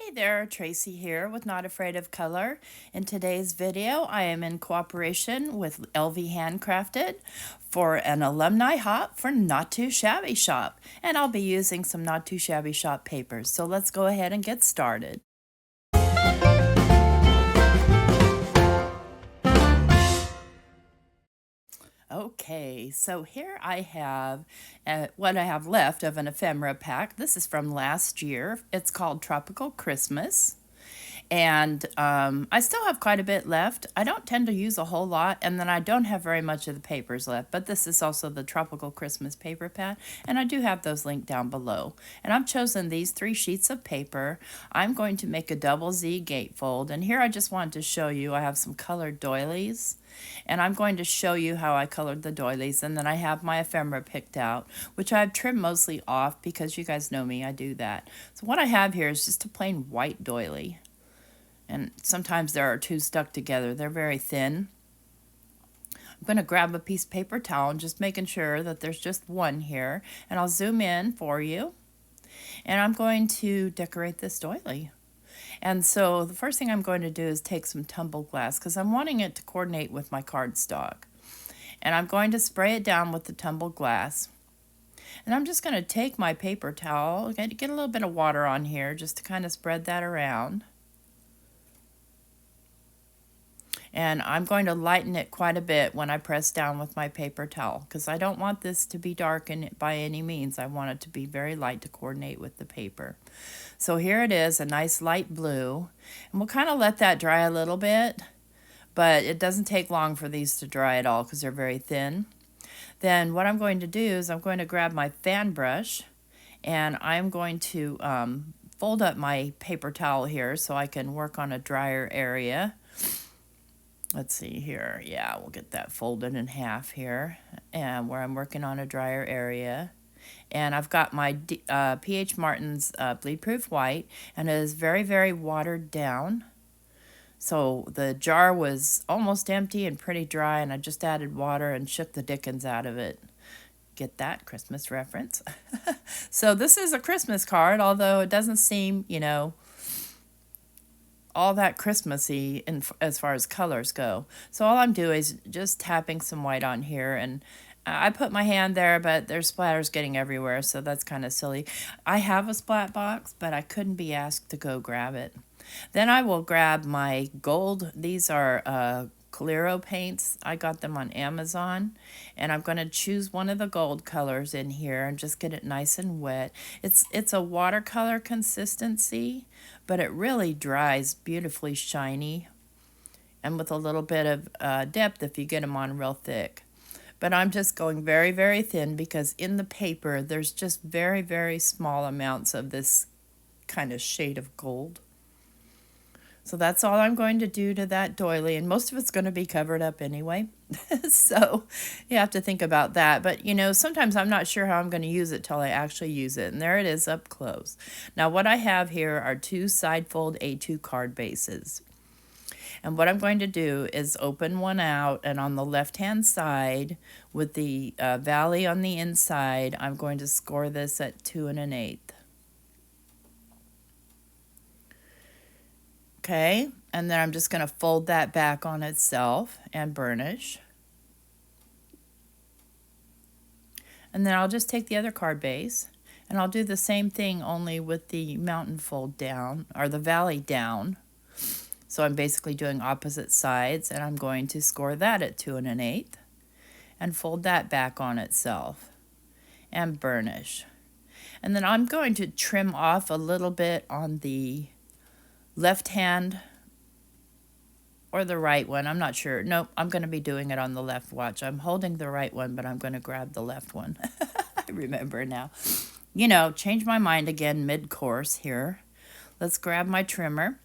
Hey there, Tracy here with Not Afraid of Color. In today's video, I am in cooperation with LV Handcrafted for an alumni hop for Not2Shabby shop, and I'll be using some Not2Shabby shop papers. So let's go ahead and get started. Okay, so here I have what I have left of an ephemera pack. This is from last year. It's called Tropical Christmas. And I still have quite a bit left. I don't tend to use a whole lot, and then I don't have very much of the papers left. But this is also the Tropical Christmas paper pad, and I do have those linked down below. And I've chosen these 3 sheets of paper. I'm going to make a double Z gatefold, and here I just wanted to show you I have some colored doilies. And I'm going to show you how I colored the doilies, and then I have my ephemera picked out, which I've trimmed mostly off because you guys know me, I do that. So what I have here is just a plain white doily. And sometimes there are 2 stuck together. They're very thin. I'm going to grab a piece of paper towel and just making sure that there's just one here. And I'll zoom in for you. And I'm going to decorate this doily. And so the first thing I'm going to do is take some tumbled glass because I'm wanting it to coordinate with my cardstock. And I'm going to spray it down with the tumbled glass. And I'm just going to take my paper towel, get a little bit of water on here just to kind of spread that around. And I'm going to lighten it quite a bit when I press down with my paper towel because I don't want this to be dark by any means. I want it to be very light to coordinate with the paper. So here it is, a nice light blue. And we'll kind of let that dry a little bit, but it doesn't take long for these to dry at all because they're very thin. Then what I'm going to do is I'm going to grab my fan brush and I'm going to fold up my paper towel here so I can work on a drier area. Let's see here. Yeah, we'll get that folded in half here, and where I'm working on a drier area. And I've got my P.H. Martin's Bleed Proof White, and it is very, very watered down. So the jar was almost empty and pretty dry, and I just added water and shook the dickens out of it. Get that Christmas reference. So this is a Christmas card, although it doesn't seem, all that Christmassy as far as colors go. So all I'm doing is just tapping some white on here, and I put my hand there, but there's splatters getting everywhere, so that's kind of silly. I have a splat box, but I couldn't be asked to go grab it. Then I will grab my gold. These are Calero paints. I got them on Amazon, and I'm going to choose one of the gold colors in here and just get it nice and wet. It's a watercolor consistency, but it really dries beautifully shiny and with a little bit of depth if you get them on real thick. But I'm just going very, very thin because in the paper there's just very, very small amounts of this kind of shade of gold. So that's all I'm going to do to that doily, and most of it's going to be covered up anyway. So you have to think about that. But, sometimes I'm not sure how I'm going to use it till I actually use it. And there it is up close. Now what I have here are 2 side fold A2 card bases. And what I'm going to do is open one out, and on the left-hand side with the valley on the inside, I'm going to score this at 2 1/8. Okay, and then I'm just going to fold that back on itself and burnish. And then I'll just take the other card base, and I'll do the same thing only with the mountain fold down, or the valley down. So I'm basically doing opposite sides, and I'm going to score that at 2 1/8 and fold that back on itself and burnish. And then I'm going to trim off a little bit on the left hand or the right one. I'm not sure. Nope, I'm going to be doing it on the left. Watch, I'm holding the right one, but I'm going to grab the left one. I remember now. Change my mind again mid-course here. Let's grab my trimmer.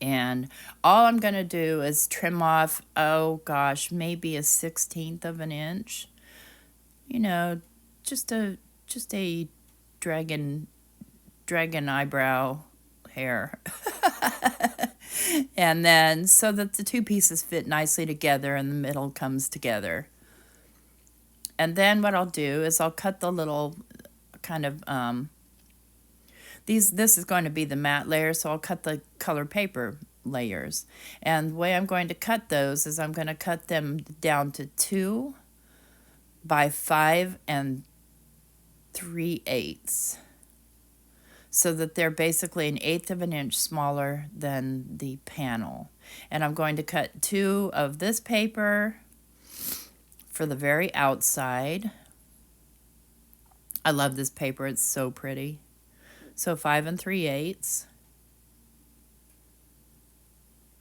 And all I'm going to do is trim off, oh gosh, maybe a 1/16 of an inch. Just a dragon eyebrow hair. And then so that the 2 pieces fit nicely together and the middle comes together. And then what I'll do is I'll cut the little kind of This is going to be the matte layer, so I'll cut the colored paper layers. And the way I'm going to cut those is I'm going to cut them down to 2 by 5 3/8, so that they're basically 1/8 of an inch smaller than the panel. And I'm going to cut 2 of this paper for the very outside. I love this paper, it's so pretty. So 5 3/8.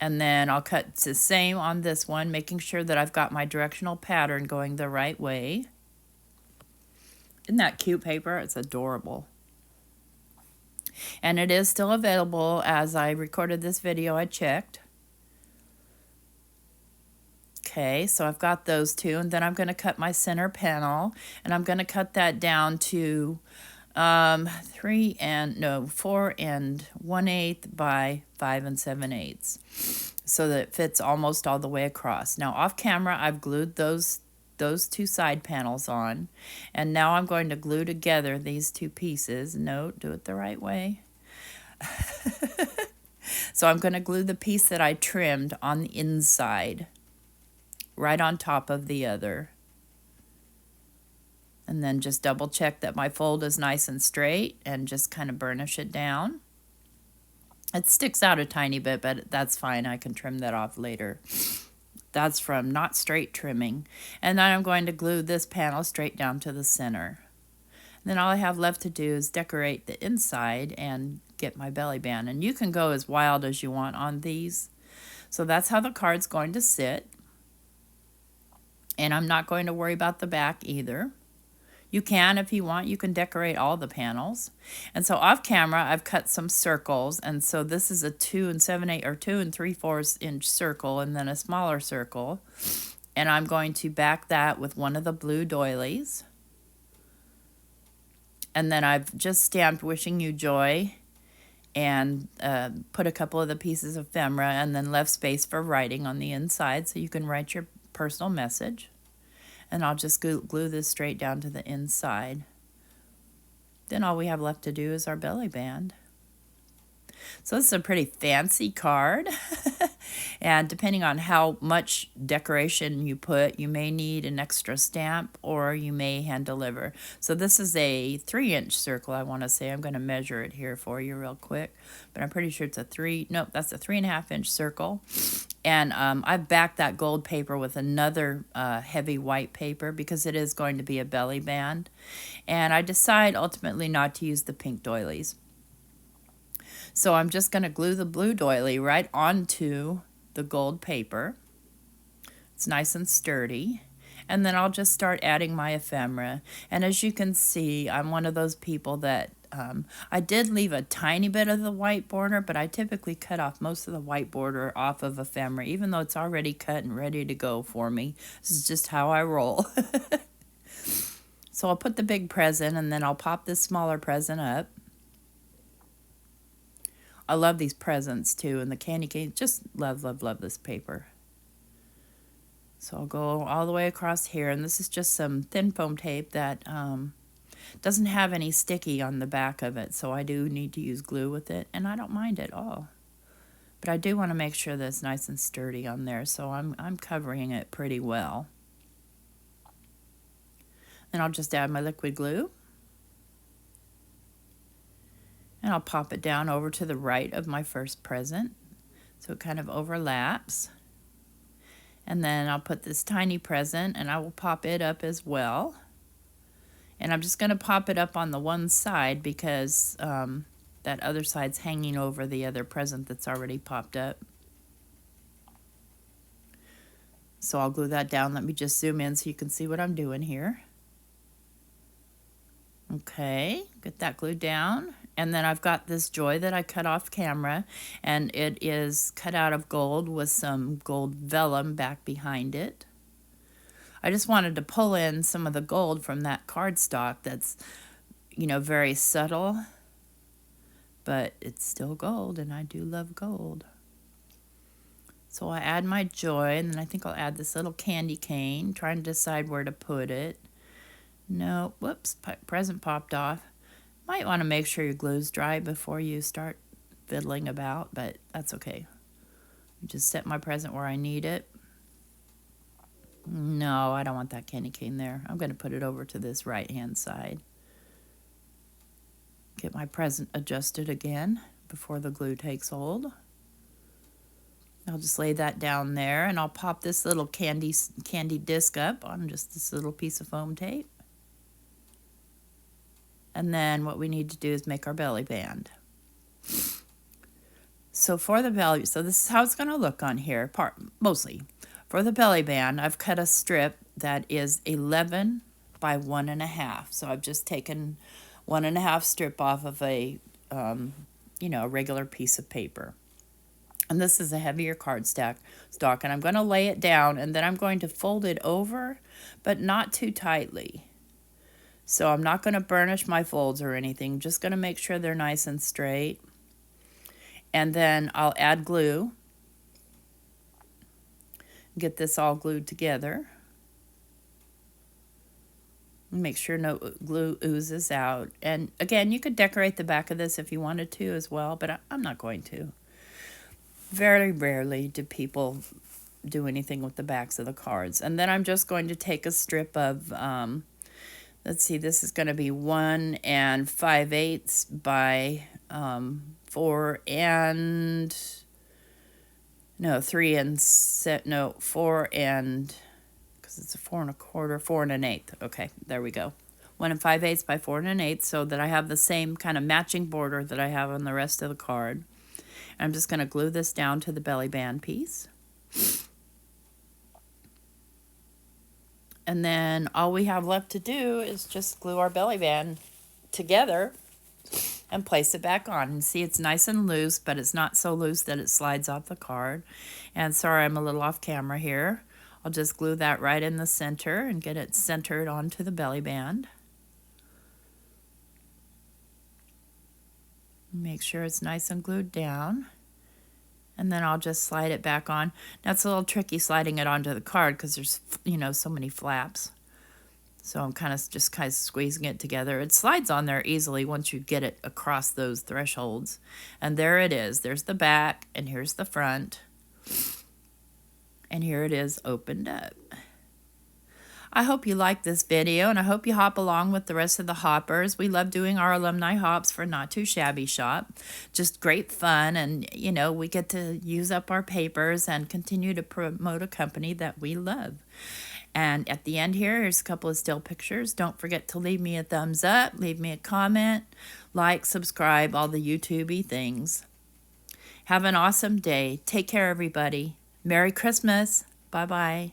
And then I'll cut the same on this one, making sure that I've got my directional pattern going the right way. Isn't that cute paper? It's adorable. And it is still available. As I recorded this video, I checked. Okay, so I've got those two, and then I'm going to cut my center panel, and I'm going to cut that down to 4 1/8 by 5 7/8, so that it fits almost all the way across. Now off camera, I've glued those 2 side panels on, and now I'm going to glue together these 2 pieces. No, do it the right way. So I'm going to glue the piece that I trimmed on the inside, right on top of the other. And then just double check that my fold is nice and straight, and just kind of burnish it down. It sticks out a tiny bit, but that's fine. I can trim that off later. That's from Not Straight Trimming. And then I'm going to glue this panel straight down to the center. And then all I have left to do is decorate the inside and get my belly band. And you can go as wild as you want on these. So that's how the card's going to sit. And I'm not going to worry about the back either. You can, if you want, you can decorate all the panels. And so off camera, I've cut some circles. And so this is a 2 7/8 or 2 3/4 inch circle, and then a smaller circle. And I'm going to back that with one of the blue doilies. And then I've just stamped "Wishing You Joy" and put a couple of the pieces of ephemera, and then left space for writing on the inside, so you can write your personal message. And I'll just glue this straight down to the inside. Then all we have left to do is our belly band. So this is a pretty fancy card. And depending on how much decoration you put, you may need an extra stamp, or you may hand deliver. So this is a 3-inch circle, I want to say. I'm going to measure it here for you real quick. But I'm pretty sure it's that's a 3.5-inch circle. And I've backed that gold paper with another heavy white paper, because it is going to be a belly band. And I decide ultimately not to use the pink doilies. So I'm just going to glue the blue doily right onto the gold paper. It's nice and sturdy. And then I'll just start adding my ephemera. And as you can see, I'm one of those people that I did leave a tiny bit of the white border, but I typically cut off most of the white border off of ephemera, even though it's already cut and ready to go for me. This is just how I roll. So I'll put the big present, and then I'll pop this smaller present up. I love these presents too, and the candy cane. Just love, love, love this paper. So I'll go all the way across here, and this is just some thin foam tape that doesn't have any sticky on the back of it, so I do need to use glue with it, and I don't mind at all. But I do want to make sure that it's nice and sturdy on there, so I'm covering it pretty well. Then I'll just add my liquid glue. And I'll pop it down over to the right of my first present, so it kind of overlaps. And then I'll put this tiny present, and I will pop it up as well. And I'm just going to pop it up on the one side, because that other side's hanging over the other present that's already popped up. So I'll glue that down. Let me just zoom in so you can see what I'm doing here. Okay, get that glued down. And then I've got this joy that I cut off camera, and it is cut out of gold with some gold vellum back behind it. I just wanted to pull in some of the gold from that cardstock that's, very subtle, but it's still gold, and I do love gold. So I add my joy, and then I think I'll add this little candy cane, trying to decide where to put it. No, whoops, present popped off. Might want to make sure your glue's dry before you start fiddling about, but that's okay. Just set my present where I need it. No, I don't want that candy cane there. I'm going to put it over to this right-hand side. Get my present adjusted again before the glue takes hold. I'll just lay that down there, and I'll pop this little candy disc up on just this little piece of foam tape. And then what we need to do is make our belly band. So for the belly, so this is how it's going to look on here, mostly. For the belly band, I've cut a strip that is 11 by 1.5. So I've just taken 1.5 strip off of a, a regular piece of paper. And this is a heavier cardstock, and I'm going to lay it down, and then I'm going to fold it over, but not too tightly. So I'm not going to burnish my folds or anything, just going to make sure they're nice and straight. And then I'll add glue. Get this all glued together. Make sure no glue oozes out. And again, you could decorate the back of this if you wanted to as well, but I'm not going to. Very rarely do people do anything with the backs of the cards. And then I'm just going to take a strip of, let's see, this is going to be 1 5/8 by 4 and, no, 3 and, 4 and, because it's a 4 1/4, 4 1/8. Okay, there we go. 1 5/8 by 4 1/8, so that I have the same kind of matching border that I have on the rest of the card. I'm just going to glue this down to the belly band piece. And then all we have left to do is just glue our belly band together and place it back on. And see, it's nice and loose, but it's not so loose that it slides off the card. And sorry, I'm a little off camera here. I'll just glue that right in the center and get it centered onto the belly band. Make sure it's nice and glued down. And then I'll just slide it back on. Now it's a little tricky sliding it onto the card because there's, so many flaps. So I'm kind of squeezing it together. It slides on there easily once you get it across those thresholds. And there it is. There's the back, and here's the front. And here it is opened up. I hope you like this video, and I hope you hop along with the rest of the hoppers. We love doing our alumni hops for Not2Shabby shop. Just great fun, and we get to use up our papers and continue to promote a company that we love. And at the end here's a couple of still pictures. Don't forget to leave me a thumbs up, leave me a comment, like, subscribe, all the YouTube-y things. Have an awesome day. Take care, everybody. Merry Christmas. Bye-bye.